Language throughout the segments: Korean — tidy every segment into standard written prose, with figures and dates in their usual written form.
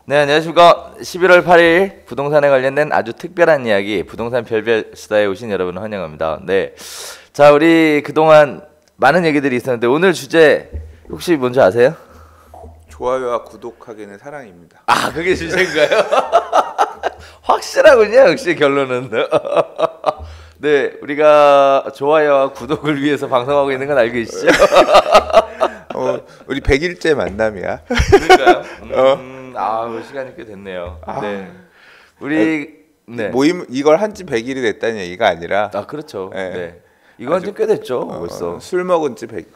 네, 안녕하십니까. 11월 8일 부동산에 관련된 아주 특별한 이야기, 부동산 별별 수다에 오신 여러분을 환영합니다. 네, 자, 우리 그동안 많은 얘기들이 있었는데 오늘 주제 혹시 뭔지 아세요? 좋아요와 구독하기는 사랑입니다. 아, 그게 주제인가요? 확실하군요, 역시 결론은. 네, 우리가 좋아요와 구독을 위해서 방송하고 있는 건 알고 계시죠? 우리 100일째 만남이야. 그러니까요. 시간이 꽤 됐네요. 네, 우리 네. 모임 이걸 한지 100일이 됐다는 얘기가 아니라. 그렇죠. 네, 네. 이거 한지 꽤 됐죠, 벌써. 술 먹은 지 100,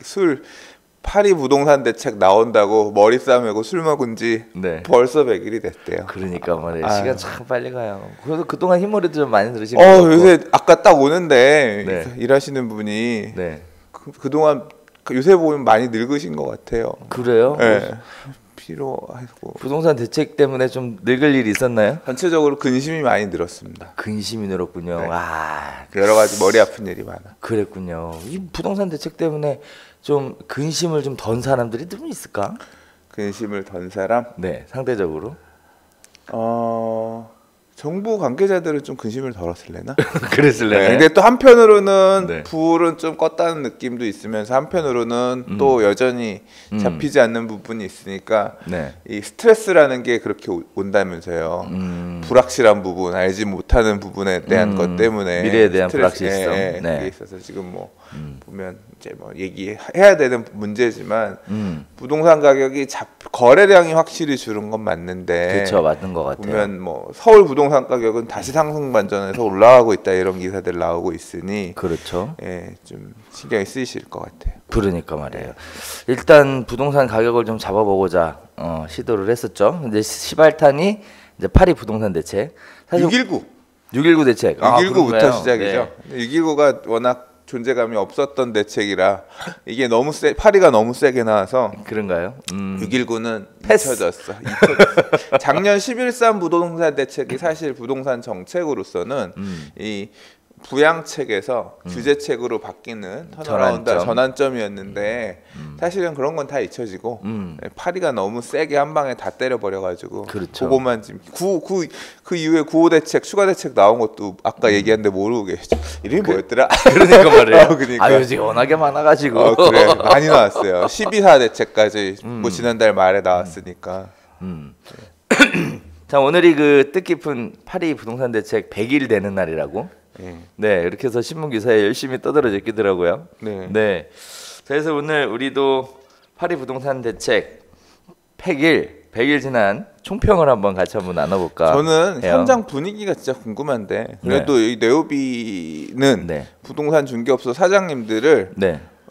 파리 부동산 대책 나온다고 머리 싸매고 술 먹은 지 네. 벌써 100일이 됐대요. 그러니까 말이에요. 시간 참 빨리 가요. 그래서 그동안 흰머리도 좀 많이 들으신 것 같고. 요새 아까 딱 오는데 네. 일하시는 분이 네. 그동안 요새 보면 많이 늙으신 것 같아요. 그래요? 네. 피로하고. 부동산 대책 때문에 좀 늙을 일이 있었나요? 전체적으로 근심이 많이 늘었습니다. 근심이 늘었군요. 네. 와, 여러 가지 머리 아픈 일이 많아. 그랬군요. 이 부동산 대책 때문에 좀 근심을 좀 던 사람들이 좀 있을까? 근심을 던 사람? 네, 상대적으로. 정부 관계자들은 좀 근심을 덜었을래나? 그랬을래나? 네, 근데 또 한편으로는 네. 불은 좀 껐다는 느낌도 있으면서 한편으로는 또 여전히 잡히지 않는 부분이 있으니까 네. 이 스트레스라는 게 그렇게 온다면서요. 불확실한 부분, 알지 못하는 부분에 대한 것 때문에 미래에 대한 불확실성. 네. 네. 그게 있어서 지금 뭐 보면 이제 뭐 얘기해야 되는 문제지만 부동산 가격이 거래량이 확실히 줄은 건 맞는데, 그렇죠, 맞는 것 같아요. 보면 뭐 서울 부동산 가격은 다시 상승 반전해서 올라가고 있다 이런 기사들 나오고 있으니, 그렇죠. 예, 좀 신경이 쓰이실 것 같아요. 그러니까 말이에요. 일단 부동산 가격을 좀 잡아보고자 시도를 했었죠. 근데 시발탄이 이제 파리 부동산 대책. 사실 619 대책. 619부터 시작이죠. 네. 619가 워낙 존재감이 없었던 대책이라 이게 너무 파리가 너무 세게 나와서. 그런가요? 619는 패스. 잊혀졌어. 작년 11.3 부동산 대책이 사실 부동산 정책으로서는 이 부양책에서 규제책으로 바뀌는 턴어라운드 전환점이었는데 사실은 그런 건 다 잊혀지고 파리가 너무 세게 한 방에 다 때려버려가지고, 그렇죠. 그것만 지금 그 이후에 9호 대책, 추가 대책 나온 것도 아까 얘기했는데 모르고 계시죠. 이름이 뭐였더라? 그러니까 말이에요. 그러니까. 요즘 워낙에 많아가지고. 그래, 많이 나왔어요. 12사 대책까지 뭐 지난달 말에 나왔으니까. 자, 오늘이 그 뜻깊은 파리 부동산 대책 100일 되는 날이라고. 네, 이렇게 해서 신문 기사에 열심히 떠들어 제끼더라고요. 네. 그래서 오늘 우리도 파리 부동산 대책 100일 지난 총평을 한번 같이 한번 나눠볼까. 저는 해요. 현장 분위기가 진짜 궁금한데, 그래도 이 네오비는 부동산 중개업소 사장님들을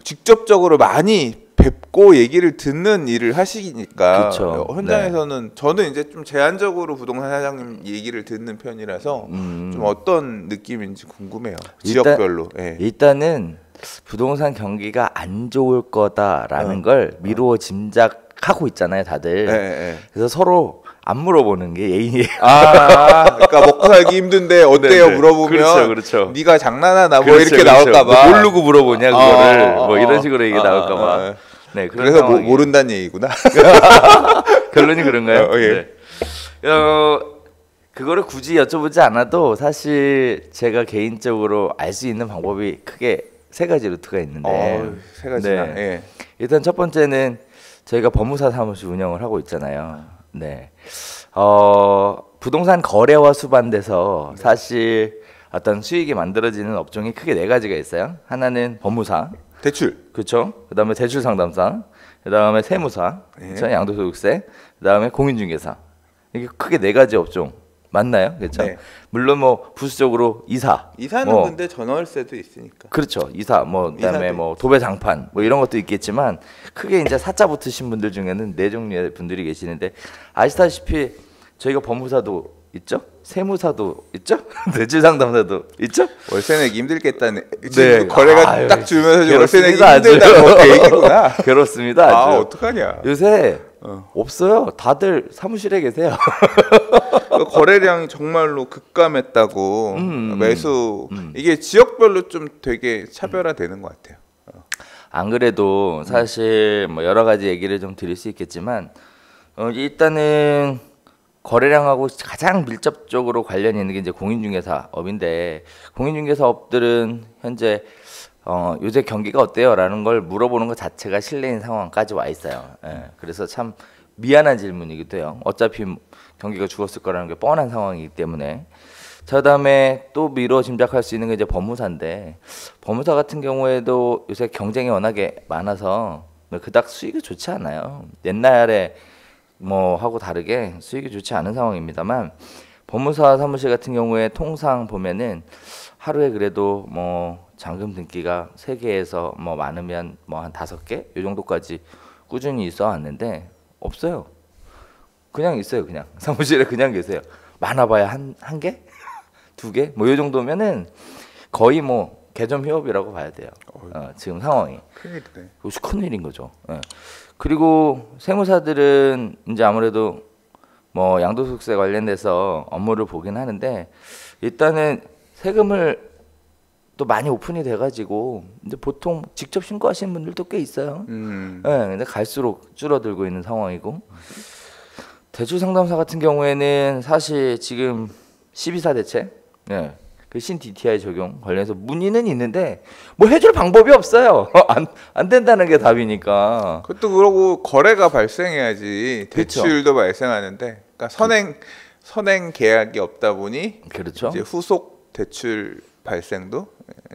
직접적으로 많이 뵙고 얘기를 듣는 일을 하시니까, 그쵸. 현장에서는 저는 이제 좀 제한적으로 부동산 사장님 얘기를 듣는 편이라서 좀 어떤 느낌인지 궁금해요. 지역별로. 일단은 부동산 경기가 안 좋을 거다라는 걸 미루어 짐작하고 있잖아요, 다들. 그래서 서로 안 물어보는 게 예의예요. 그러니까 먹고 살기 힘든데 어때요? 물어보면 그렇죠. 네가 장난하나 뭐 이렇게 나올까봐. 모르고 물어보냐 그거를 뭐 이런 식으로 얘기 나올까봐. 네, 그래서 모른다는 얘기구나. 결론이 그런가요? 네. 그거를 굳이 여쭤보지 않아도 사실 제가 개인적으로 알 수 있는 방법이 크게 세 가지 루트가 있는데, 세 가지나. 일단 첫 번째는 저희가 법무사 사무실 운영을 하고 있잖아요. 네. 부동산 거래와 수반돼서 사실 어떤 수익이 만들어지는 업종이 크게 네 가지가 있어요. 하나는 법무사, 대출, 그렇죠. 그다음에 대출 상담사, 그다음에 세무사, 그렇죠? 양도소득세, 그다음에 공인중개사. 이게 크게 네 가지 업종 맞나요? 그렇죠. 물론 뭐 부수적으로 이사는 뭐, 근데 전월세도 있으니까. 그렇죠. 이사 뭐 그다음에 뭐 도배장판 뭐 이런 것도 있겠지만 크게 이제 사자 붙으신 분들 중에는 네 종류의 분들이 계시는데, 아시다시피 저희가 법무사도 있죠? 세무사도 있죠? 대출 상담사도 있죠? 월세 내기 힘들겠다네. 네. 거래가 딱 주면서 월세 내기 힘들다는 얘기구나. 그렇습니다. 아주. 어떡하냐. 요새 없어요. 다들 사무실에 계세요. 거래량이 정말로 급감했다고. 매수 이게 지역별로 좀 되게 차별화되는 것 같아요. 안 그래도 사실 뭐 여러 가지 얘기를 좀 드릴 수 있겠지만 일단은 거래량하고 가장 밀접적으로 관련이 있는 게 이제 공인중개사업인데 공인중개사업들은 현재 요새 경기가 어때요?라는 걸 물어보는 것 자체가 실례인 상황까지 와 있어요. 예, 그래서 참 미안한 질문이기도 해요. 어차피 경기가 죽었을 거라는 게 뻔한 상황이기 때문에. 자, 그다음에 또 미뤄 짐작할 수 있는 게 이제 법무사인데 법무사 같은 경우에도 요새 경쟁이 워낙에 많아서 그닥 수익이 좋지 않아요. 옛날에 뭐 하고 다르게 수익이 좋지 않은 상황입니다만 법무사 사무실 같은 경우에 통상 보면은 하루에 그래도 뭐 잔금 등기가 3개에서 뭐 많으면 뭐 한 5개 이 정도까지 꾸준히 있어 왔는데 없어요. 그냥 있어요. 그냥 사무실에 그냥 계세요. 많아봐야 한 개? 2개? 뭐 이 정도면은 거의 뭐 개점 휴업이라고 봐야 돼요. 지금 상황이. 큰일이네. 이것이 큰일인 거죠. 예. 그리고 세무사들은 이제 아무래도 뭐 양도소득세 관련돼서 업무를 보긴 하는데 일단은 세금을 또 많이 오픈이 돼가지고 이제 보통 직접 신고하시는 분들도 꽤 있어요. 예, 근데 갈수록 줄어들고 있는 상황이고 대출 상담사 같은 경우에는 사실 지금 12사 대책, 예, 그 신DTI 적용 관련해서 문의는 있는데 뭐 해줄 방법이 없어요. 안 된다는 게 답이니까. 그것도 그러고 거래가 발생해야지 그렇죠. 대출도 발생하는데, 그러니까 선행 계약이 없다 보니 그렇죠. 이제 후속 대출 발생도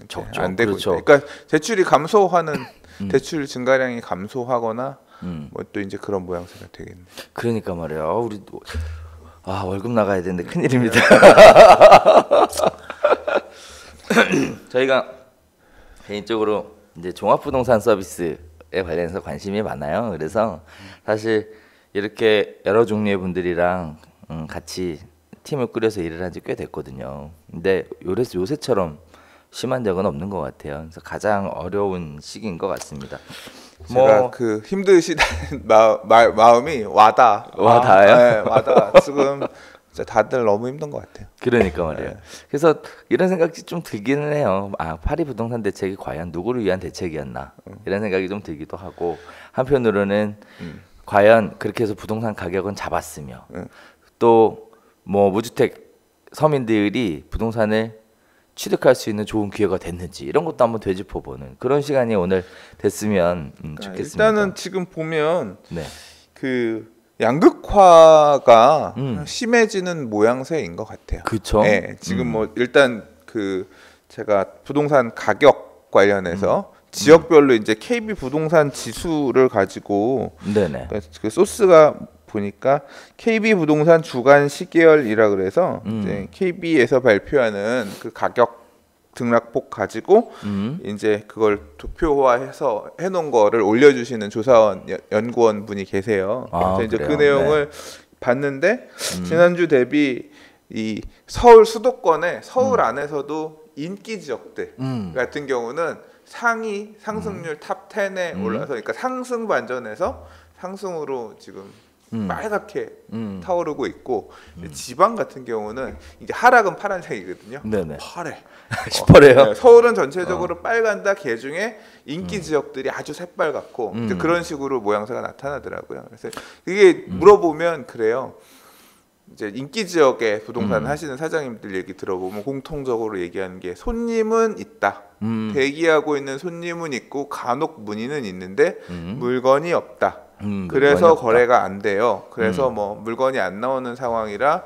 적죠. 안 되고 그렇죠. 있다. 그러니까 대출이 감소하는 대출 증가량이 감소하거나 뭐 또 이제 그런 모양새가 되겠네. 그러니까 말이에요. 우리 월급 나가야 되는데 큰일입니다. 저희가 개인적으로 이제 종합부동산 서비스에 관련해서 관심이 많아요. 그래서 사실 이렇게 여러 종류의 분들이랑 같이 팀을 꾸려서 일을 한 지 꽤 됐거든요. 근데 요새처럼 심한 적은 없는 것 같아요. 그래서 가장 어려운 시기인 것 같습니다. 제가 그 힘드시다는 마음이 와닿아요? 네, 와닿아. 지금 진짜 다들 너무 힘든 것 같아요. 그러니까 말이에요. 네. 그래서 이런 생각이 좀 들기는 해요. 파리 부동산 대책이 과연 누구를 위한 대책이었나 이런 생각이 좀 들기도 하고 한편으로는 과연 그렇게 해서 부동산 가격은 잡았으며 또 뭐 무주택 서민들이 부동산을 취득할 수 있는 좋은 기회가 됐는지 이런 것도 한번 되짚어보는 그런 시간이 오늘 됐으면 좋겠습니다. 일단은 지금 보면 네. 그 양극화가 심해지는 모양새인 것 같아요. 그렇죠. 네, 지금 뭐 일단 그 제가 부동산 가격 관련해서 지역별로 이제 KB 부동산 지수를 가지고 네네. 그 소스가 보니까 KB 부동산 주간 시계열이라 그래서 이제 KB에서 발표하는 그 가격 등락폭 가지고 이제 그걸 도표화해서 해놓은 거를 올려주시는 조사원 연구원 분이 계세요. 그래서 이제 그 내용을 봤는데 지난주 대비 이 서울 수도권에 서울 안에서도 인기 지역들 같은 경우는 상위 상승률 탑 10에 올라서, 그러니까 상승 반전에서 상승으로 지금 빨갛게 타오르고 있고, 지방 같은 경우는 이제 하락은 파란색이거든요. 네네. 파래. 시퍼래요. 네, 서울은 전체적으로 빨간다. 개 중에 인기 지역들이 아주 새빨갛고 이제 그런 식으로 모양새가 나타나더라고요. 그래서 이게 물어보면 그래요. 이제 인기 지역에 부동산 하시는 사장님들 얘기 들어보면 공통적으로 얘기하는 게 손님은 있다. 대기하고 있는 손님은 있고 간혹 문의는 있는데 물건이 없다. 그래서 거래가 안 돼요. 그래서 뭐 물건이 안 나오는 상황이라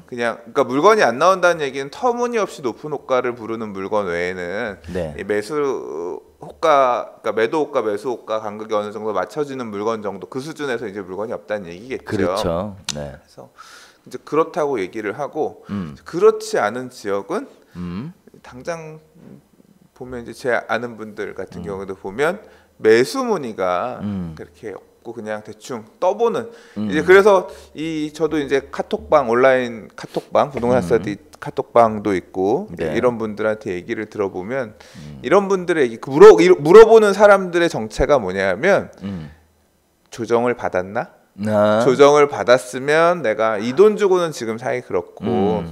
그냥, 그러니까 물건이 안 나온다는 얘기는 터무니없이 높은 호가를 부르는 물건 외에는 네. 이 매수 호가, 그러니까 매도 호가, 매수 호가 간극이 어느 정도 맞춰지는 물건 정도, 그 수준에서 이제 물건이 없다는 얘기겠죠. 그렇죠. 네. 그래서 이제 그렇다고 얘기를 하고 그렇지 않은 지역은 당장 보면 이제 제 아는 분들 같은 경우도 보면 매수 문의가 그렇게 없고 그냥 대충 떠보는 이제, 그래서 저도 이제 카톡방, 온라인 카톡방, 부동산 스터디 카톡방도 있고 네. 이런 분들한테 얘기를 들어보면 이런 분들의 얘기, 물어보는 사람들의 정체가 뭐냐면 조정을 받았나? 조정을 받았으면 내가 이 돈 주고는 지금 사기 그렇고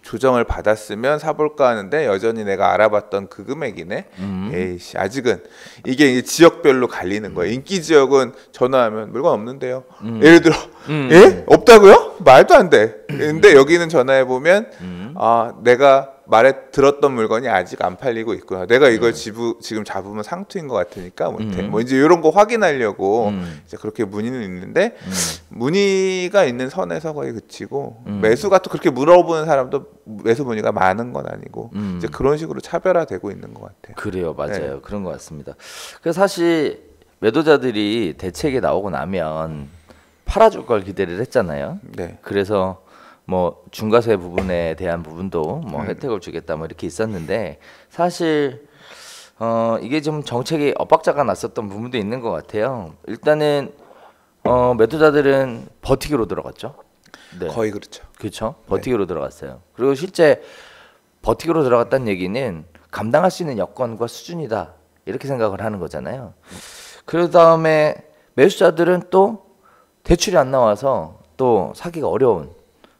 조정을 받았으면 사볼까 하는데 여전히 내가 알아봤던 그 금액이네. 에이씨, 아직은 이게 지역별로 갈리는 거예요. 인기 지역은 전화하면 물건 없는데요. 예를 들어, 예? 없다고요? 말도 안 돼. 근데 여기는 전화해 보면 아, 내가 말에 들었던 물건이 아직 안 팔리고 있구나. 내가 이걸 지금 잡으면 상투인 것 같으니까 못해. 뭐 이제 이런 거 확인하려고 이제 그렇게 문의는 있는데 문의가 있는 선에서 거의 그치고 매수가 또 그렇게 물어보는 사람도 매수 문의가 많은 건 아니고 이제 그런 식으로 차별화되고 있는 것 같아요. 그래요, 맞아요. 네. 그런 것 같습니다. 그래서 사실 매도자들이 대책이 나오고 나면 팔아줄 걸 기대를 했잖아요. 네. 그래서 뭐 중과세 부분에 대한 부분도 뭐 혜택을 주겠다 뭐 이렇게 있었는데 사실 이게 좀 정책이 엇박자가 났었던 부분도 있는 것 같아요. 일단은 매도자들은 버티기로 들어갔죠. 네. 거의 그렇죠. 그렇죠. 버티기로 들어갔어요. 그리고 실제 버티기로 들어갔다는 얘기는 감당할 수 있는 여건과 수준이다 이렇게 생각을 하는 거잖아요. 그 다음에 매수자들은 또 대출이 안 나와서 또 사기가 어려운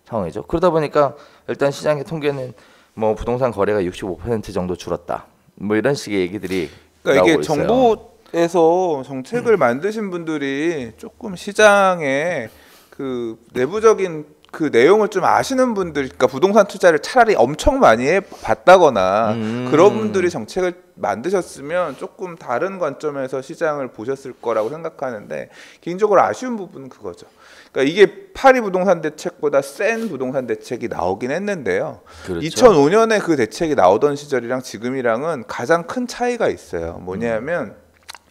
상황이죠. 그러다 보니까 일단 시장의 통계는 뭐 부동산 거래가 65% 정도 줄었다. 뭐 이런 식의 얘기들이 그러니까 나오고 이게 정부에서 정책을 만드신 분들이 조금 시장에 그 내부적인 그 내용을 좀 아시는 분들, 그러니까 부동산 투자를 차라리 엄청 많이 해봤다거나 그런 분들이 정책을 만드셨으면 조금 다른 관점에서 시장을 보셨을 거라고 생각하는데 개인적으로 아쉬운 부분은 그거죠. 그러니까 이게 파리 부동산 대책보다 센 부동산 대책이 나오긴 했는데요. 그렇죠. 2005년에 그 대책이 나오던 시절이랑 지금이랑은 가장 큰 차이가 있어요. 뭐냐면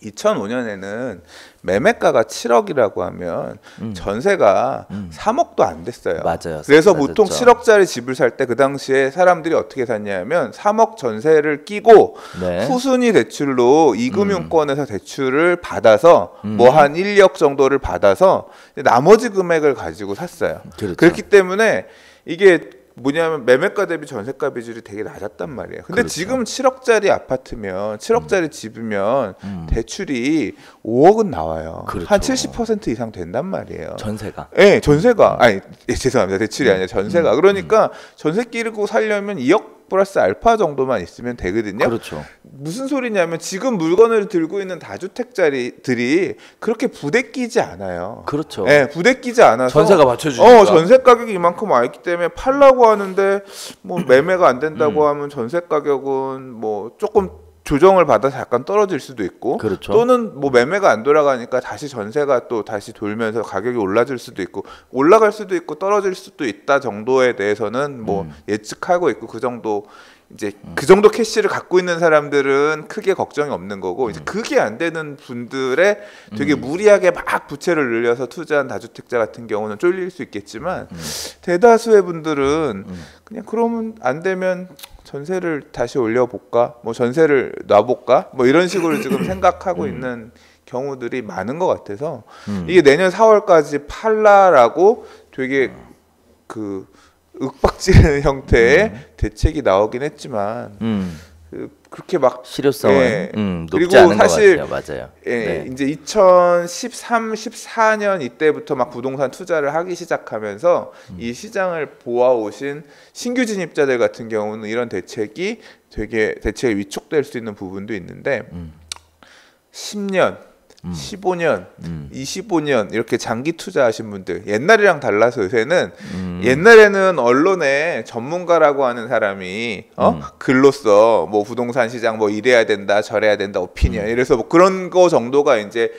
2005년에는 매매가가 7억이라고 하면 전세가 3억도 안 됐어요. 맞아요. 그래서 보통 7억짜리 집을 살 때 그 당시에 사람들이 어떻게 샀냐면 3억 전세를 끼고 네. 후순위 대출로 이금융권에서 대출을 받아서 뭐 한 1억 정도를 받아서 나머지 금액을 가지고 샀어요. 그렇죠. 그렇기 때문에 이게 뭐냐면 매매가 대비 전세가 비율이 되게 낮았단 말이에요. 근데 그렇죠. 지금 7억짜리 아파트면 7억짜리 집이면 대출이 5억은 나와요. 그렇죠. 한 70% 이상 된단 말이에요. 전세가. 네, 전세가. 아니, 죄송합니다. 대출이 아니라 전세가. 그러니까 전세 끼고 살려면 2억 플러스 알파 정도만 있으면 되거든요. 그렇죠. 무슨 소리냐면 지금 물건을 들고 있는 다주택자들이 그렇게 부대끼지 않아요. 그렇죠. 네, 부대끼지 않아서 전세가 맞춰주니까. 전세 가격이 이만큼 와 있기 때문에 팔라고 하는데 뭐 매매가 안 된다고 하면 전세 가격은 뭐 조금 조정을 받아서 약간 떨어질 수도 있고 그렇죠. 또는 뭐 매매가 안 돌아가니까 다시 전세가 또 다시 돌면서 가격이 올라질 수도 있고 올라갈 수도 있고 떨어질 수도 있다 정도에 대해서는 뭐 예측하고 있고 그 정도 이제 그 정도 캐시를 갖고 있는 사람들은 크게 걱정이 없는 거고 이제 그게 안 되는 분들의 되게 무리하게 막 부채를 늘려서 투자한 다주택자 같은 경우는 쫄릴 수 있겠지만 대다수의 분들은 그냥 그러면 안 되면 전세를 다시 올려볼까? 뭐 전세를 놔볼까? 뭐 이런 식으로 지금 생각하고 있는 경우들이 많은 것 같아서 이게 내년 4월까지 팔라라고 되게 그 윽박지르는 형태의 대책이 나오긴 했지만 그렇게 막 실효성은 높지 않은 사실 것 같아요. 맞아요. 네. 이제 2013, 14년 이때부터 막 부동산 투자를 하기 시작하면서 이 시장을 보아오신 신규 진입자들 같은 경우는 이런 대책이 되게 대책에 위촉될 수 있는 부분도 있는데 10년 15년, 25년 이렇게 장기 투자하신 분들 옛날이랑 달라서 요새는 옛날에는 언론에 전문가라고 하는 사람이 글로써 뭐 부동산 시장 뭐 이래야 된다 저래야 된다 오피니언 이래서 뭐 그런 거 정도가 이제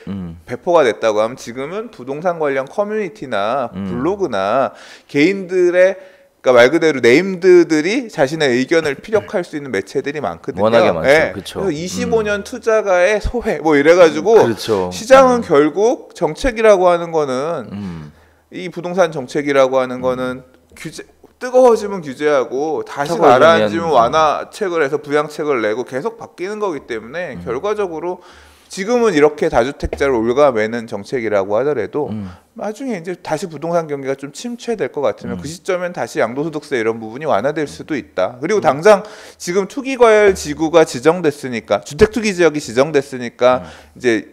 배포가 됐다고 하면 지금은 부동산 관련 커뮤니티나 블로그나 개인들의 그러니까 말 그대로 네임드들이 자신의 의견을 피력할 수 있는 매체들이 많거든요. 워낙에 많죠. 네. 그렇죠. 그래서 25년 투자가의 소회 뭐 이래가지고 그렇죠. 시장은 결국 정책이라고 하는 거는 이 부동산 정책이라고 하는 거는 규제 뜨거워지면 규제하고 다시 가라앉으면 완화책을 해서 부양책을 내고 계속 바뀌는 거기 때문에 결과적으로 지금은 이렇게 다주택자를 올가매는 정책이라고 하더라도 나중에 이제 다시 부동산 경기가 좀 침체될 것 같으면 그 시점엔 다시 양도소득세 이런 부분이 완화될 수도 있다. 그리고 당장 지금 투기과열 지구가 지정됐으니까 주택투기 지역이 지정됐으니까 이제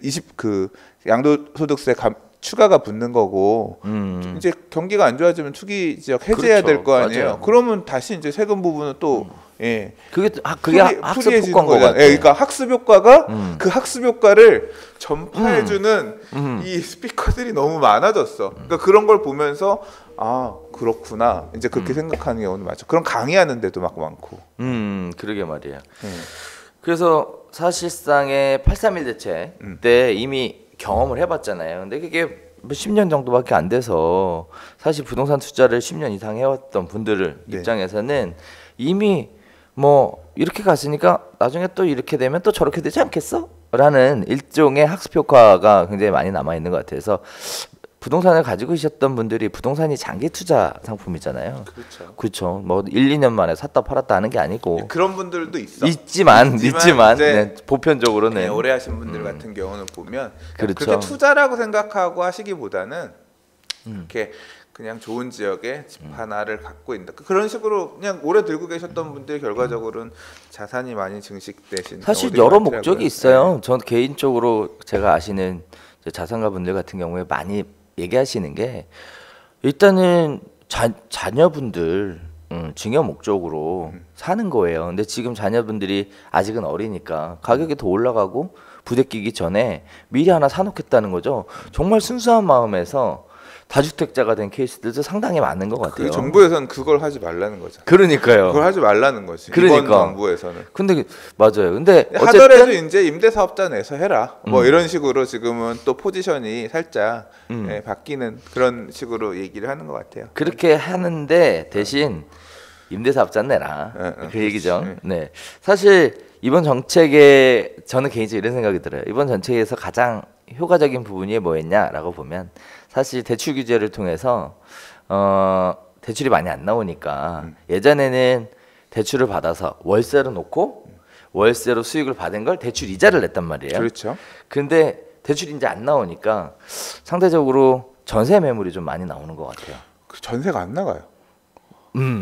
양도소득세 추가가 붙는 거고 이제 경기가 안 좋아지면 투기 지역 해제해야 될 거 아니에요. 맞아요. 그러면 다시 이제 세금 부분은 또 예. 그게 학습 효과인 거 같아요. 예, 그러니까 학습 효과가 그 학습 효과를 전파해주는 이 스피커들이 너무 많아졌어. 그러니까 그런 걸 보면서 아 그렇구나 이제 그렇게 생각하는 경우는 맞죠. 그런 강의하는 데도 막 많고. 그러게 말이에요. 그래서 사실상의 831 대책 때 이미 경험을 해봤잖아요. 근데 그게 뭐 10년 정도밖에 안 돼서 사실 부동산 투자를 10년 이상 해왔던 분들 입장에서는 이미 뭐 이렇게 갔으니까 나중에 또 이렇게 되면 또 저렇게 되지 않겠어? 라는 일종의 학습 효과가 굉장히 많이 남아 있는 것 같아서 부동산을 가지고 계셨던 분들이 부동산이 장기 투자 상품이잖아요. 그렇죠. 그렇죠. 뭐 1, 2년 만에 샀다 팔았다 하는 게 아니고 그런 분들도 있지만 네, 보편적으로는 네, 오래 하신 분들 같은 경우는 보면 그렇죠. 그렇게 투자라고 생각하고 하시기보다는 이렇게 그냥 좋은 지역에 집 하나를 갖고 있다. 그런 식으로 그냥 오래 들고 계셨던 분들이 결과적으로는 자산이 많이 증식되신 사실 여러 목적이 있어요. 네. 전 개인적으로 제가 아시는 자산가 분들 같은 경우에 많이 얘기하시는 게 일단은 자녀분들 증여 목적으로 사는 거예요. 근데 지금 자녀분들이 아직은 어리니까 가격이 더 올라가고 부대끼기 전에 미리 하나 사놓겠다는 거죠. 정말 순수한 마음에서 다주택자가 된 케이스들도 상당히 많은 것 같아요. 정부에서는 그걸 하지 말라는 거죠. 그러니까요. 그걸 하지 말라는 거지. 그러니까. 이번 정부에서는. 근데 맞아요. 근데 하더라도 이제 임대사업자 내서 해라. 뭐 이런 식으로 지금은 또 포지션이 살짝 바뀌는 그런 식으로 얘기를 하는 것 같아요. 그렇게 하는데 대신 임대사업자 내라. 그 얘기죠. 네. 사실 이번 정책에 저는 개인적으로 이런 생각이 들어요. 이번 정책에서 가장 효과적인 부분이 뭐였냐라고 보면 사실 대출 규제를 통해서 대출이 많이 안 나오니까 예전에는 대출을 받아서 월세로 놓고 월세로 수익을 받은 걸 대출 이자를 냈단 말이에요. 그렇죠. 근데 대출이 이제 안 나오니까 상대적으로 전세 매물이 좀 많이 나오는 것 같아요. 전세가 안 나가요.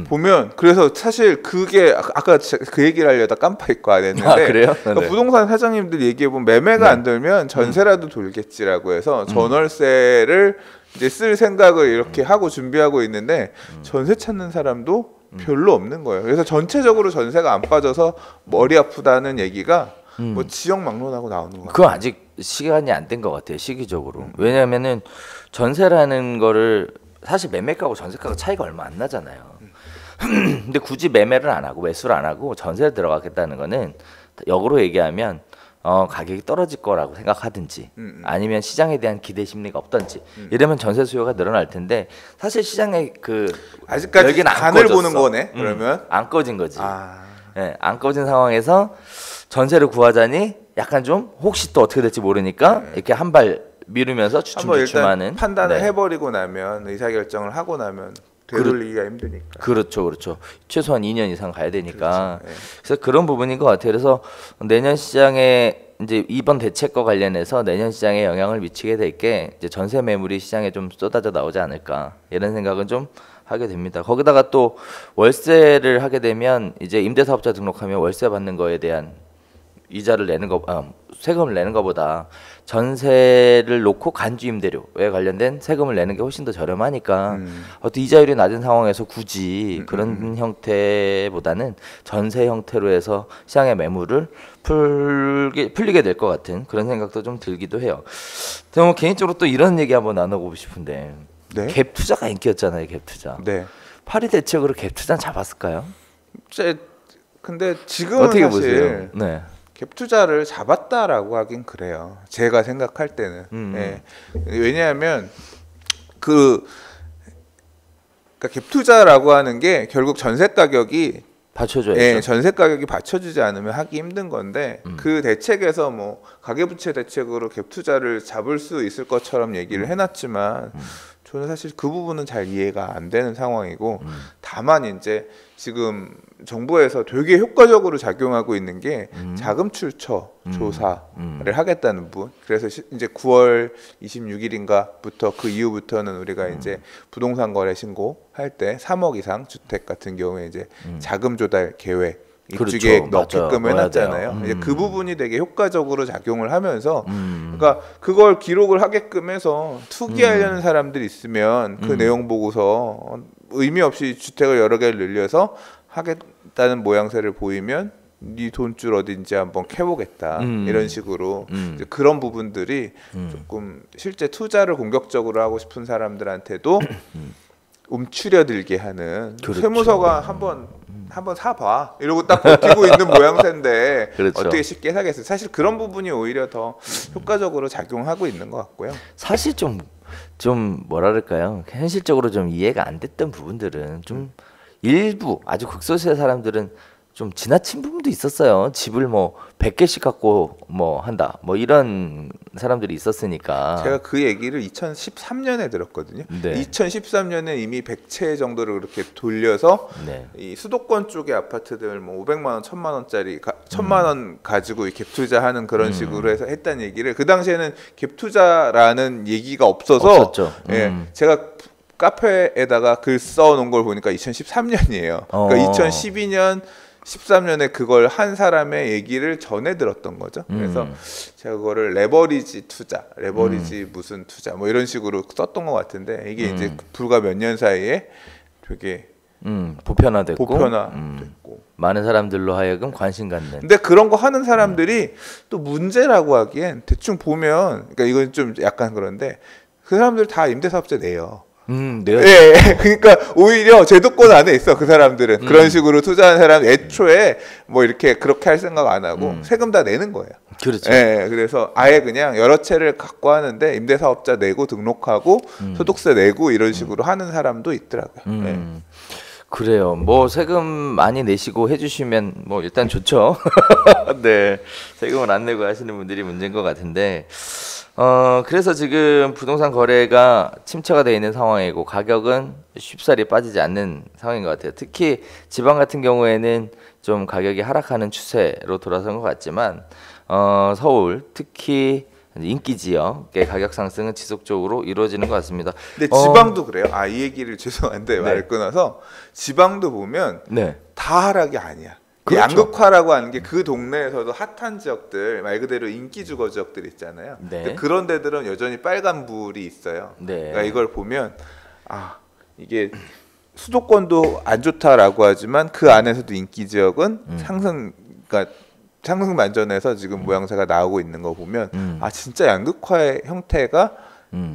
보면 그래서 사실 그게 아까 그 얘기를 하려다 깜빡 잊고 안 했는데 그래요? 그러니까 부동산 사장님들 얘기해 보면 매매가 안 되면 전세라도 돌겠지라고 해서 전월세를 이제 쓸 생각을 이렇게 하고 준비하고 있는데 전세 찾는 사람도 별로 없는 거예요. 그래서 전체적으로 전세가 안 빠져서 머리 아프다는 얘기가 뭐 지역 막론하고 나오는 거예요. 그건 아직 시간이 안 된 것 같아요. 시기적으로. 왜냐하면은 전세라는 거를 사실 매매가하고 전세가가 차이가 얼마 안 나잖아요. 근데 굳이 매매를 안 하고 매수를 안 하고 전세를 들어가겠다는 거는 역으로 얘기하면 가격이 떨어질 거라고 생각하든지 아니면 시장에 대한 기대 심리가 없든지 이러면 전세 수요가 늘어날 텐데 사실 시장의 그 아직까지 간을 보는 거네. 그러면 안 꺼진 거지. 네, 안 꺼진 상황에서 전세를 구하자니 약간 좀 혹시 또 어떻게 될지 모르니까 이렇게 한 발 미루면서 주춤주춤하는 판단을 해버리고 나면 의사결정을 하고 나면 되돌리기가 힘드니까. 그렇죠. 최소한 2년 이상 가야 되니까. 그렇죠. 그래서 그런 부분인 것 같아요. 그래서 내년 시장에 이제 이번 대책과 관련해서 내년 시장에 영향을 미치게 될 게 이제 전세 매물이 시장에 좀 쏟아져 나오지 않을까 이런 생각은 좀 하게 됩니다. 거기다가 또 월세를 하게 되면 이제 임대사업자 등록하면 월세 받는 거에 대한 이자를 내는 거, 세금을 내는 것보다 전세를 놓고 간주 임대료에 관련된 세금을 내는 게 훨씬 더 저렴하니까 어떤 이자율이 낮은 상황에서 굳이 그런 형태보다는 전세 형태로 해서 시장의 매물을 풀리게 될 것 같은 그런 생각도 좀 들기도 해요. 뭐 개인적으로 또 이런 얘기 한번 나눠보고 싶은데 네? 갭 투자가 인기였잖아요. 갭 투자. 네. 파리 대책으로 갭 투자는 잡았을까요? 근데 지금은 어떻게 사실 보세요? 네. 갭 투자를 잡았다라고 하긴 그래요. 제가 생각할 때는. 예. 왜냐하면 그러니까 갭 투자라고 하는 게 결국 전세 가격이 받쳐줘야죠. 예, 전세 가격이 받쳐주지 않으면 하기 힘든 건데 그 대책에서 뭐 가계부채 대책으로 갭 투자를 잡을 수 있을 것처럼 얘기를 해놨지만 저는 사실 그 부분은 잘 이해가 안 되는 상황이고 다만 이제 지금 정부에서 되게 효과적으로 작용하고 있는 게 자금 출처 조사를 하겠다는 분. 그래서 이제 9월 26일인가부터 그 이후부터는 우리가 이제 부동산 거래 신고할 때 3억 이상 주택 같은 경우에 이제 자금 조달 계획 입주계획 넣게끔 맞아요. 해놨잖아요. 이제 그 부분이 되게 효과적으로 작용을 하면서 그러니까 그걸 기록을 하게끔 해서 투기하려는 사람들이 있으면 그 내용 보고서 의미 없이 주택을 여러 개를 늘려서 하겠다는 모양새를 보이면 네 돈줄 어딘지 한번 캐보겠다 이런 식으로 이제 그런 부분들이 조금 실제 투자를 공격적으로 하고 싶은 사람들한테도 움츠려들게 하는 그렇죠. 세무서가 한번 사봐 이러고 딱 버티고 있는 모양새인데 그렇죠. 어떻게 쉽게 사겠어요. 사실 그런 부분이 오히려 더 효과적으로 작용하고 있는 것 같고요. 사실 좀 뭐랄까요, 현실적으로 좀 이해가 안 됐던 부분들은 좀 일부 아주 극소수의 사람들은 좀 지나친 부분도 있었어요. 집을 뭐 100개씩 갖고 뭐 한다 뭐 이런 사람들이 있었으니까. 제가 그 얘기를 2013년에 들었거든요. 네. 2013년에 이미 100채 정도를 그렇게 돌려서 네. 이 수도권 쪽의 아파트들 뭐 500만 원, 1000만 원짜리 1000만 원 가지고 갭 투자하는 그런 식으로 해서 했다는 얘기를 그 당시에는 갭 투자라는 얘기가 없어서 예, 제가 카페에다가 글 써놓은 걸 보니까 2013년이에요. 그러니까 2012년 13년에 그걸 한 사람의 얘기를 전해 들었던 거죠. 그래서 제가 그거를 레버리지 투자, 레버리지 무슨 투자 뭐 이런 식으로 썼던 것 같은데 이게 이제 불과 몇 년 사이에 되게 보편화됐고 많은 사람들로 하여금 관심 갖는. 근데 그런 거 하는 사람들이 또 문제라고 하기엔 대충 보면 그러니까 이건 좀 약간 그런데 그 사람들 다 임대사업자 내요. 내요. 예, 그러니까 오히려 제도권 안에 있어 그 사람들은 그런 식으로 투자하는 사람 애초에 뭐 이렇게 그렇게 할 생각 안 하고 세금 다 내는 거예요. 그렇죠. 예, 그래서 아예 그냥 여러 채를 갖고 하는데 임대사업자 내고 등록하고 소득세 내고 이런 식으로 하는 사람도 있더라고요. 예. 그래요. 뭐 세금 많이 내시고 해주시면 뭐 일단 좋죠. 네, 세금을 안 내고 하시는 분들이 문제인 것 같은데. 그래서 지금 부동산 거래가 침체가 되어 있는 상황이고 가격은 쉽사리 빠지지 않는 상황인 것 같아요. 특히 지방 같은 경우에는 좀 가격이 하락하는 추세로 돌아선 것 같지만 서울 특히 인기 지역의 가격 상승은 지속적으로 이루어지는 것 같습니다. 근데 지방도 그래요. 이 얘기를 죄송한데 말 끊어서 지방도 보면 다 하락이 아니야. 그렇죠. 양극화라고 하는 게 그 동네에서도 핫한 지역들 말 그대로 인기 주거 지역들 있잖아요. 그런 데들은 여전히 빨간불이 있어요. 그러니까 이걸 보면 이게 수도권도 안 좋다라고 하지만 그 안에서도 인기 지역은 그러니까 상승반전해서 지금 모양새가 나오고 있는 거 보면 진짜 양극화의 형태가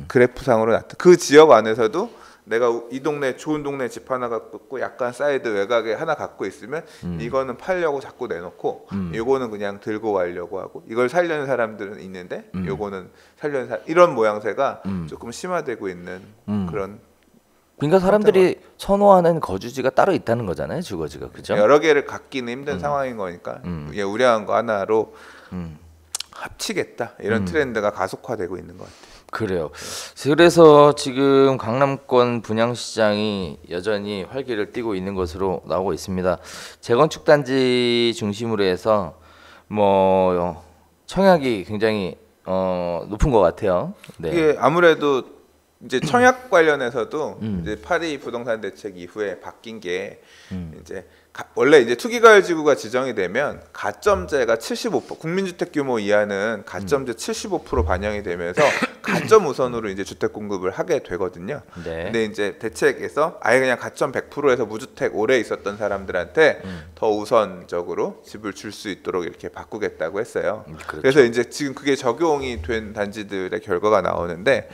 그래프상으로 나타. 그 지역 안에서도 내가 이 동네 좋은 동네 집 하나 갖고 있고 약간 사이드 외곽에 하나 갖고 있으면 이거는 팔려고 자꾸 내놓고 이거는 그냥 들고 가려고 하고 이걸 살려는 사람들은 있는데 이거는 살려는 이런 모양새가 조금 심화되고 있는 그런. 그러니까 사람들이 선호하는 거주지가 따로 있다는 거잖아요, 주거지가. 그죠? 여러 개를 갖기는 힘든 상황인 거니까 우량한 거 하나로 합치겠다 이런 트렌드가 가속화되고 있는 것 같아요. 그래요. 그래서 지금 강남권 분양 시장이 여전히 활기를 띠고 있는 것으로 나오고 있습니다. 재건축 단지 중심으로 해서 뭐 청약이 굉장히 높은 것 같아요. 네. 이게 아무래도 이제 청약 관련해서도 이제 파리 부동산 대책 이후에 바뀐 게 이제 원래 이제 투기과열지구가 지정이 되면 가점제가 75% 국민주택 규모 이하는 가점제 75% 반영이 되면서 가점 우선으로 이제 주택 공급을 하게 되거든요. 근데 이제 대책에서 아예 그냥 가점 100%에서 무주택 오래 있었던 사람들한테 더 우선적으로 집을 줄 수 있도록 이렇게 바꾸겠다고 했어요. 그래서 이제 지금 그게 적용이 된 단지들의 결과가 나오는데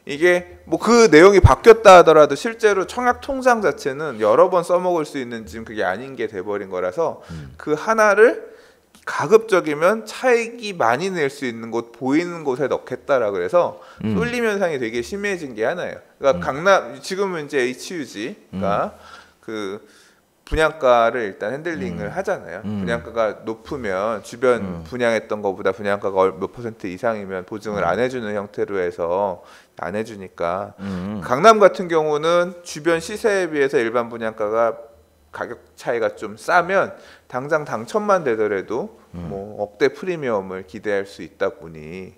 이게 뭐 그 내용이 바뀌었다 하더라도 실제로 청약 통장 자체는 여러 번 써먹을 수 있는 지금 그게 아닌 게 돼버린 거라서 그 하나를 가급적이면 차익이 많이 낼 수 있는 곳 보이는 곳에 넣겠다라 그래서 쏠림 현상이 되게 심해진 게 하나예요. 그러니까 강남 지금은 이제 HUG가 그 분양가를 일단 핸들링을 하잖아요. 분양가가 높으면 주변 분양했던 것보다 분양가가 몇 % 이상이면 보증을 안 해주는 형태로 해서 안 해주니까 강남 같은 경우는 주변 시세에 비해서 일반 분양가가 가격 차이가 좀 싸면 당장 당첨만 되더라도 뭐 억대 프리미엄을 기대할 수 있다 보니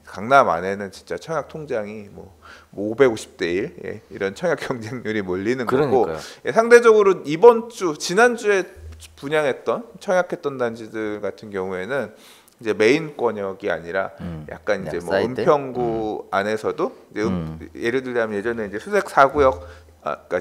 강남 안에는 진짜 청약 통장이 뭐 550대 1 이런 청약 경쟁률이 몰리는 거고 상대적으로 이번 주 지난주에 분양했던 청약했던 단지들 같은 경우에는 이제 메인 권역이 아니라 약간 이제 뭐 은평구 안에서도 이제 예를 들자면 예전에 이제 수색 4구역, 그러니까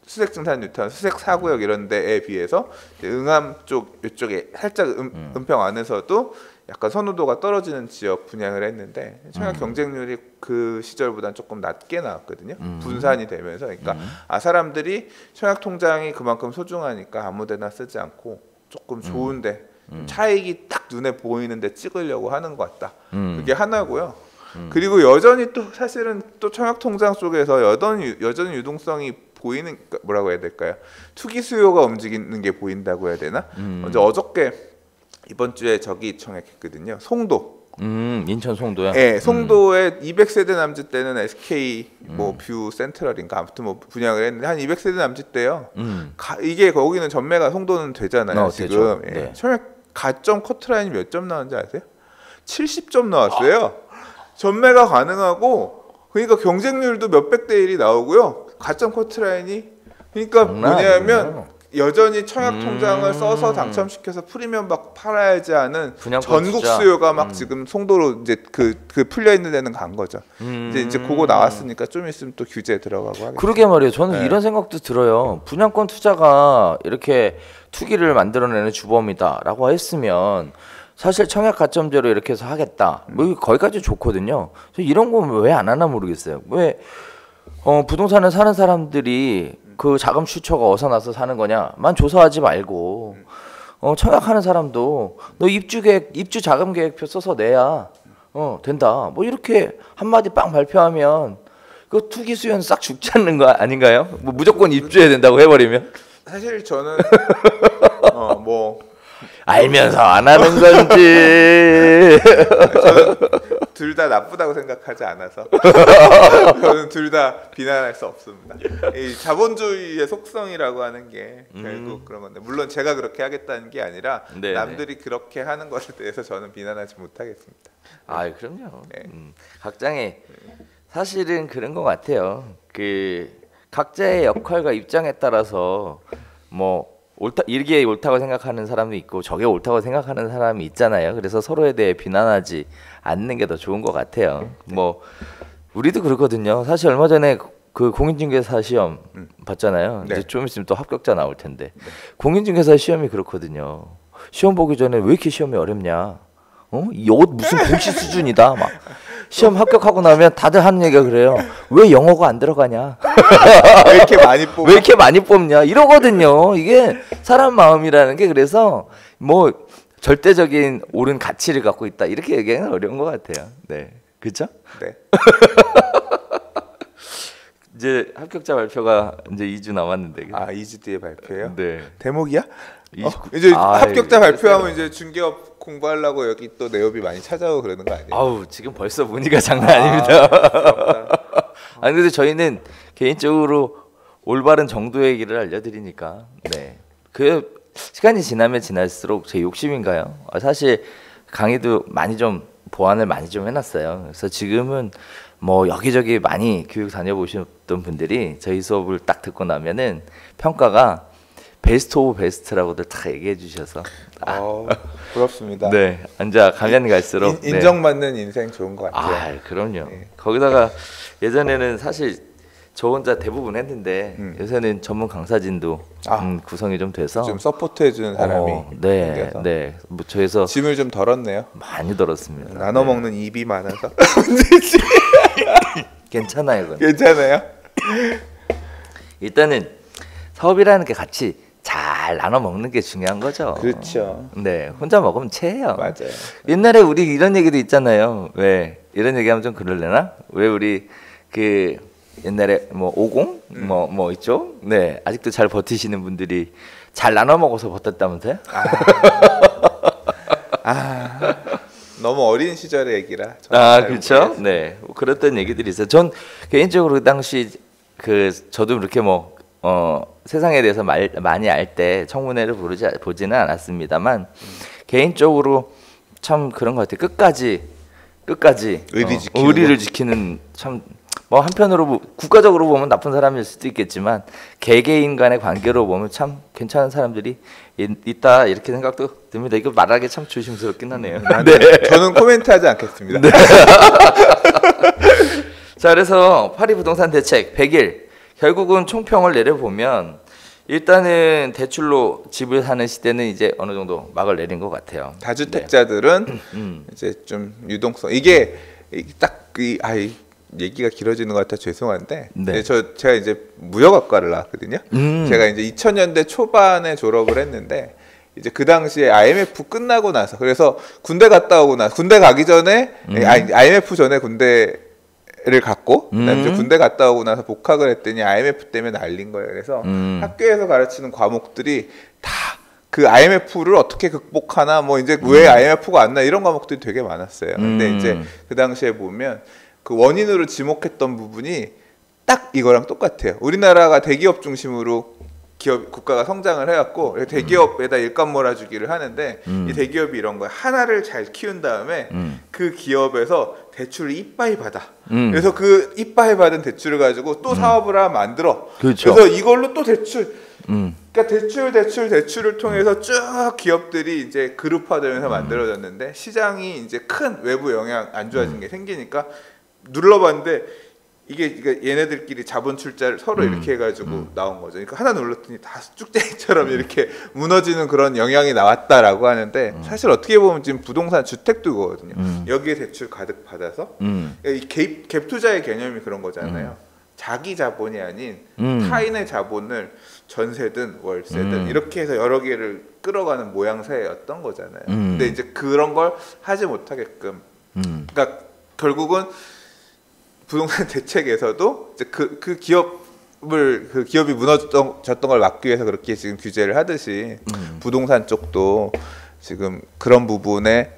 수색 증산 뉴타운, 수색 4구역 이런 데에 비해서 이제 응암 쪽 이쪽에 살짝 은평 안에서도 약간 선호도가 떨어지는 지역 분양을 했는데 청약 경쟁률이 그 시절보다는 조금 낮게 나왔거든요. 분산이 되면서, 그러니까 사람들이 청약 통장이 그만큼 소중하니까 아무데나 쓰지 않고 조금 좋은데 차익이 딱 눈에 보이는데 찍으려고 하는 것 같다. 그게 하나고요. 그리고 여전히 또 사실은 또 청약 통장 속에서 여전히 유동성이 보이는, 뭐라고 해야 될까요? 투기 수요가 움직이는 게 보인다고 해야 되나? 먼저 어저께 이번 주에 저기 청약했거든요. 송도. 인천 송도요? 네, 송도에 200세대 남짓 때는 SK 뭐 뷰 센트럴인가 아무튼 뭐 분양을 했는데 한 200세대 남짓 때요. 이게 거기는 전매가 송도는 되잖아요. 지금. 예. 네. 청약 가점 커트라인이 몇 점 나왔는지 아세요? 70점 나왔어요. 전매가 가능하고, 그러니까 경쟁률도 몇백 대 1이 나오고요. 가점 커트라인이, 그러니까 뭐냐면 여전히 청약 통장을 써서 당첨시켜서 프리미엄 받고 팔아야지 하는 전국 투자. 수요가 막 지금 송도로 이제 그 풀려 있는 데는 간 거죠. 이제 그거 나왔으니까 좀 있으면 또 규제 들어가고 하겠죠. 그러게 말이에요. 저는 이런 생각도 들어요. 분양권 투자가 이렇게 투기를 만들어내는 주범이다라고 했으면 사실 청약 가점제로 이렇게 해서 하겠다. 뭐 거기까지 좋거든요. 이런 거 왜 안 하나 모르겠어요. 왜 부동산을 사는 사람들이 그 자금 출처가 어디서 나서 사는 거냐만 조사하지 말고 청약하는 사람도 너 입주 자금 계획표 써서 내야 된다. 뭐 이렇게 한마디 빵 발표하면 그 투기 수요는 싹 죽지 않는 거 아닌가요? 뭐 무조건 입주해야 된다고 해버리면? 사실 저는 뭐 알면서 안 하는 건지. 저는 둘 다 나쁘다고 생각하지 않아서 저는 둘 다 비난할 수 없습니다. 이 자본주의의 속성이라고 하는 게 결국 그런 건데, 물론 제가 그렇게 하겠다는 게 아니라 네네. 남들이 그렇게 하는 것에 대해서 저는 비난하지 못하겠습니다. 아, 그럼요. 네. 각장의 사실은 그런 것 같아요. 그 각자의 역할과 입장에 따라서 뭐 이게 옳다고 생각하는 사람도 있고 저게 옳다고 생각하는 사람이 있잖아요. 그래서 서로에 대해 비난하지 않는 게 더 좋은 것 같아요. 뭐 우리도 그렇거든요. 사실 얼마 전에 그 공인중개사 시험 봤잖아요. 네. 이제 좀 있으면 또 합격자 나올 텐데 공인중개사 시험이 그렇거든요. 시험 보기 전에 왜 이렇게 시험이 어렵냐? 이 옷 무슨 공시 수준이다. 막 시험 합격하고 나면 다들 하는 얘기가 그래요. 왜 영어가 안 들어가냐? 왜 이렇게 많이 뽑아? 왜 이렇게 많이 뽑냐? 이러거든요. 이게 사람 마음이라는 게, 그래서 뭐 절대적인 옳은 가치를 갖고 있다 이렇게 얘기하기는 어려운 것 같아요. 네, 그렇죠? 네. 이제 합격자 발표가 이제 2주 남았는데. 2주 뒤에 발표예요? 네. 대목이야? 이제 합격자 발표하면 이제 중개업 공부하려고 여기 또 내업이 많이 찾아오고 그러는 거 아니에요? 아우, 지금 벌써 문의가 장난 아닙니다. 아니 근데 저희는 개인적으로 올바른 정도의 길을 알려드리니까. 네. 그 시간이 지나면 지날수록 제 욕심인가요? 사실 강의도 많이 좀 보완을 많이 좀 해놨어요. 그래서 지금은 뭐 여기저기 많이 교육 다녀보셨던 분들이 저희 수업을 딱 듣고 나면은 평가가 베스트 오브 베스트라고들 다 얘기해 주셔서 부럽습니다. 네, 앉아 가면 갈수록 인정받는 인생 좋은 것 같아요. 그럼요. 네. 거기다가 예전에는 사실 저 혼자 대부분 했는데 요새는 전문 강사진도 구성이 좀 돼서 좀 서포트해주는 사람이 네, 네. 뭐 저에서 짐을 좀 덜었네요. 많이 덜었습니다. 나눠 먹는 입이 많아서 괜찮아요, 그건. 괜찮아요? 일단은 사업이라는 게 같이 잘 나눠 먹는 게 중요한 거죠. 그렇죠. 네, 혼자 먹으면 체해요. 맞아요. 옛날에 우리 이런 얘기도 있잖아요. 왜 이런 얘기하면 좀 그럴래나? 왜 우리 그 옛날에 뭐 50 뭐 있죠? 네, 아직도 잘 버티시는 분들이 잘 나눠 먹어서 버텼다면서요? 너무 어린 시절의 얘기라. 그렇죠. 네, 그랬던 얘기들이 있어요. 전 개인적으로 그 당시 저도 그렇게 세상에 대해서 많이 알 때 청문회를 보지는 않았습니다만 개인적으로 참 그런 것 같아요. 끝까지 의리를 지키는 참 뭐 한편으로 국가적으로 보면 나쁜 사람일 수도 있겠지만 개개인 간의 관계로 보면 참 괜찮은 사람들이 있다 이렇게 생각도 듭니다. 이거 말하기 참 조심스럽긴 하네요. 네. 저는 코멘트하지 않겠습니다. 네. 자, 그래서 파리 부동산 대책 100일 결국은 총평을 내려보면 일단은 대출로 집을 사는 시대는 이제 어느 정도 막을 내린 것 같아요. 다주택자들은 이제 좀 유동성 이게 딱 얘기가 길어지는 것 같아 죄송한데 네. 제가 이제 무역학과를 나왔거든요. 제가 이제 2000년대 초반에 졸업을 했는데 이제 그 당시에 IMF 끝나고 나서 그래서 군대 갔다 오고 나서 군대 가기 전에 IMF 전에 군대를 갔고 그다음에 이제 군대 갔다 오고 나서 복학을 했더니 IMF 때문에 날린 거예요. 그래서 학교에서 가르치는 과목들이 다 그 IMF를 어떻게 극복하나 뭐 이제 왜 IMF가 안 나 이런 과목들이 되게 많았어요. 근데 이제 그 당시에 보면 그 원인으로 지목했던 부분이 딱 이거랑 똑같아요. 우리나라가 대기업 중심으로 국가가 성장을 해왔고 대기업에다 일감 몰아주기를 하는데 이 대기업이 이런 거야. 하나를 잘 키운 다음에 그 기업에서 대출을 이빠이 받아. 그래서 그 이빠이 받은 대출을 가지고 또 사업을 하나 만들어. 그렇죠. 그래서 이걸로 또 대출. 그러니까 대출을 통해서 쭉 기업들이 이제 그룹화되면서 만들어졌는데 시장이 이제 큰 외부 영향 안 좋아진 게 생기니까 눌러봤는데 이게 얘네들끼리 자본 출자를 서로 이렇게 해가지고 나온 거죠. 그러니까 하나 눌렀더니 다 쭉쟁이처럼 이렇게 무너지는 그런 영향이 나왔다라고 하는데 사실 어떻게 보면 지금 부동산 주택도 그거거든요. 여기에 대출 가득 받아서 이 갭 투자의 개념이 그런 거잖아요. 자기 자본이 아닌 타인의 자본을 전세든 월세든 이렇게 해서 여러 개를 끌어가는 모양새였던 거잖아요. 근데 이제 그런 걸 하지 못하게끔 그러니까 결국은 부동산 대책에서도 이제 그 기업이 무너졌던 걸 막기 위해서 그렇게 지금 규제를 하듯이 부동산 쪽도 지금 그런 부분에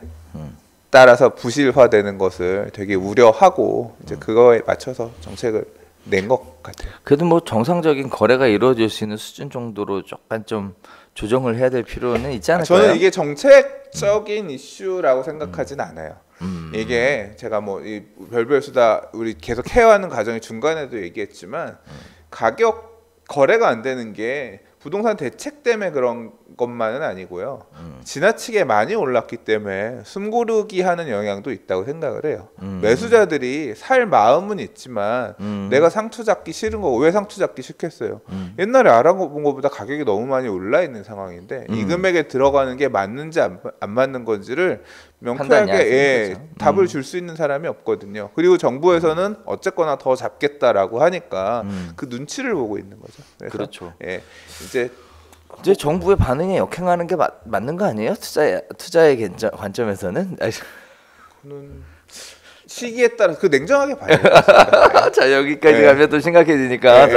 따라서 부실화되는 것을 되게 우려하고 이제 그거에 맞춰서 정책을 낸 것 같아요. 그래도 뭐 정상적인 거래가 이루어질 수 있는 수준 정도로 약간 좀 조정을 해야 될 필요는 있지 않을까요? 저는 이게 정책적인 이슈라고 생각하진 않아요. 이게 제가 뭐 이 별별 수다 우리 계속 해와하는 과정의 중간에도 얘기했지만 가격 거래가 안 되는 게 부동산 대책 때문에 그런 것만은 아니고요. 지나치게 많이 올랐기 때문에 숨고르기 하는 영향도 있다고 생각을 해요. 매수자들이 살 마음은 있지만 내가 상투 잡기 싫은 거 왜 상투 잡기 싫겠어요. 옛날에 알아본 것보다 가격이 너무 많이 올라 있는 상황인데 이 금액에 들어가는 게 맞는지 안 맞는 건지를 명쾌하게 답을 줄 수 있는 사람이 없거든요. 그리고 정부에서는 어쨌거나 더 잡겠다라고 하니까 그 눈치를 보고 있는 거죠. 그래서 그렇죠. 이제 정부의 반응에 역행하는 게 맞는 거 아니에요? 투자의 관점에서는? 그는 시기에 따라 그 냉정하게 봐야 돼요. 자, 여기까지 가면 또 심각해지니까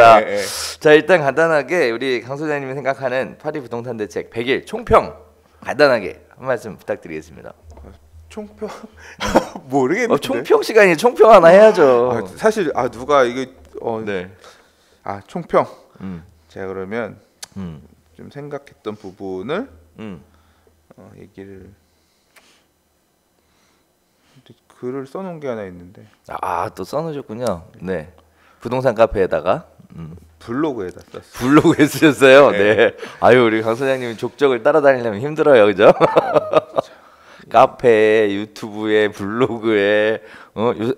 자, 일단 간단하게 우리 강 소장님이 생각하는 파리 부동산 대책 100일 총평 간단하게 한 말씀 부탁드리겠습니다. 총평 모르겠는데. 총평 시간이 총평 하나 해야죠. 사실 누가 이게 총평. 제가 그러면 좀 생각했던 부분을 얘기를 글을 써놓은 게 하나 있는데 또 써놓으셨군요. 네, 부동산 카페에다가 블로그에다 썼어요. 블로그에 쓰셨어요. 네. 아유, 우리 강 소장님 족적을 따라다니려면 힘들어요, 그죠? 카페에, 유튜브에, 블로그에,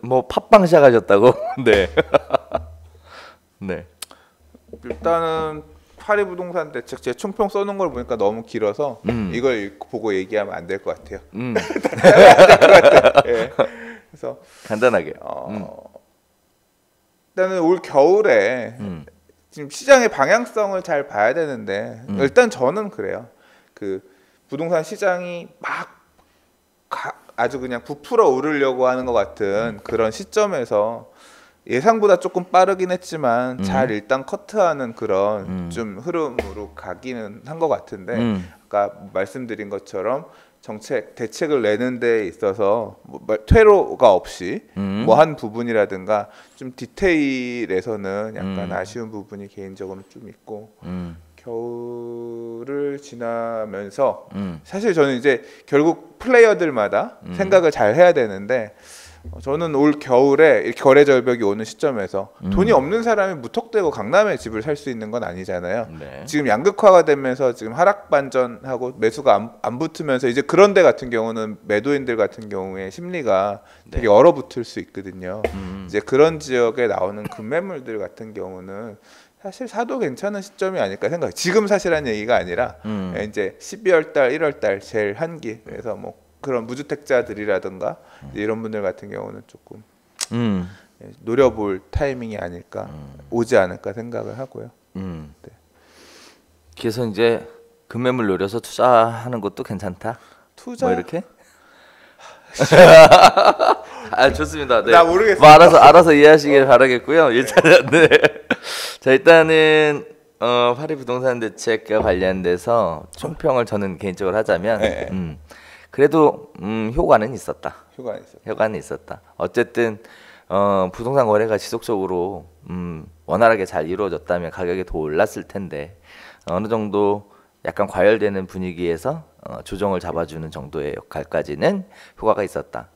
뭐 팟빵 시작하셨다고? 네. 네. 일단은 파리 부동산 대책 제 총평 써놓은 걸 보니까 너무 길어서 이걸 보고 얘기하면 안 될 것 같아요. 그래서 간단하게. 일단은 올 겨울에 지금 시장의 방향성을 잘 봐야 되는데 일단 저는 그래요. 그 부동산 시장이 막 아주 그냥 부풀어 오르려고 하는 것 같은 그런 시점에서 예상보다 조금 빠르긴 했지만 잘 일단 커트하는 그런 좀 흐름으로 가기는 한 것 같은데 아까 말씀드린 것처럼 대책을 내는 데 있어서 뭐 퇴로가 없이 뭐 한 부분이라든가 좀 디테일에서는 약간 아쉬운 부분이 개인적으로는 좀 있고 겨울을 지나면서 사실 저는 이제 결국 플레이어들마다 생각을 잘 해야 되는데 저는 올 겨울에 이렇게 거래 절벽이 오는 시점에서 돈이 없는 사람이 무턱대고 강남에 집을 살 수 있는 건 아니잖아요. 네. 지금 양극화가 되면서 지금 하락 반전하고 매수가 안 붙으면서 이제 그런 데 같은 경우는 매도인들 같은 경우에 심리가 되게 얼어붙을 수 있거든요. 이제 그런 지역에 나오는 급매물들 같은 경우는 사실 사도 괜찮은 시점이 아닐까 생각해요. 지금 사실한 얘기가 아니라 이제 12월 달, 1월 달 제일 한기. 그래서 뭐 그런 무주택자들이라든가 이런 분들 같은 경우는 조금 노려볼 타이밍이 아닐까 오지 않을까 생각을 하고요. 네. 그래서 이제 금매물 노려서 투자하는 것도 괜찮다. 투자 뭐 이렇게? 아 좋습니다. 네. 나 모르겠어요. 뭐 알아서 이해하시길 바라겠고요. 일단은 네. 자 일단은 파리 부동산 대책과 관련돼서 총평을 저는 개인적으로 하자면 네. 그래도 효과는 있었다. 효과는 있었다. 어쨌든 부동산 거래가 지속적으로 원활하게 잘 이루어졌다면 가격이 더 올랐을 텐데 어느 정도 약간 과열되는 분위기에서 조정을 잡아주는 정도의 역할까지는 효과가 있었다.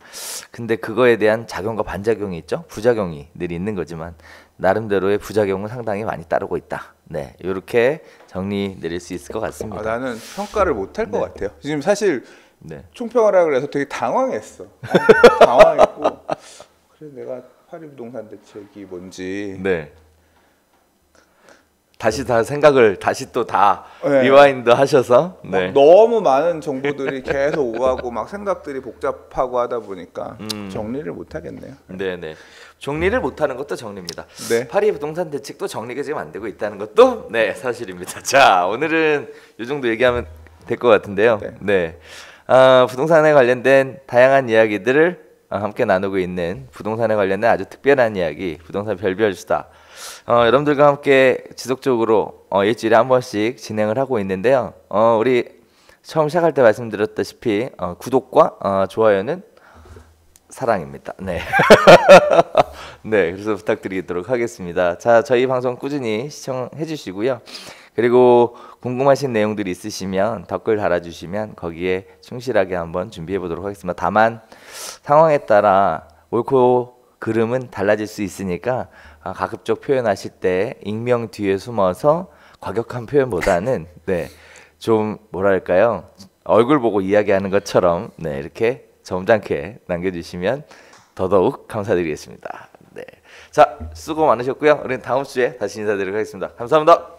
근데 그거에 대한 작용과 반작용이 있죠. 부작용이 늘 있는 거지만 나름대로의 부작용은 상당히 많이 따르고 있다. 네, 이렇게 정리 내릴 수 있을 것 같습니다. 나는 평가를 못할 것 같아요. 지금 사실 네. 총평을 하라 그래서 되게 당황했어. 당황했고 그래 내가 파리 부동산 대책이 뭔지 네. 다시 다 생각을 다시 또 다 네. 리와인드 하셔서 네. 너무 많은 정보들이 계속 오가고 막 생각들이 복잡하고 하다 보니까 정리를 못 하겠네요. 네네. 정리를 못하는 것도 정리입니다. 네. 파리 부동산 대책도 정리가 지금 안 되고 있다는 것도 네 사실입니다. 자 오늘은 이 정도 얘기하면 될 것 같은데요. 네. 부동산에 관련된 다양한 이야기들을 함께 나누고 있는 부동산에 관련된 아주 특별한 이야기 부동산 별별 수다. 여러분들과 함께 지속적으로 일주일에 한 번씩 진행을 하고 있는데요. 우리 처음 시작할 때 말씀드렸다시피 구독과 좋아요는 사랑입니다. 네. 네, 그래서 부탁드리도록 하겠습니다. 자, 저희 방송 꾸준히 시청해 주시고요. 그리고 궁금하신 내용들이 있으시면 댓글 달아주시면 거기에 충실하게 한번 준비해 보도록 하겠습니다. 다만 상황에 따라 옳고 그름은 달라질 수 있으니까 가급적 표현하실 때 익명 뒤에 숨어서 과격한 표현보다는 네, 좀 뭐랄까요 얼굴 보고 이야기하는 것처럼 네, 이렇게 점잖게 남겨주시면 더더욱 감사드리겠습니다. 네, 자 수고 많으셨고요. 우리는 다음 주에 다시 인사드리도록 하겠습니다. 감사합니다.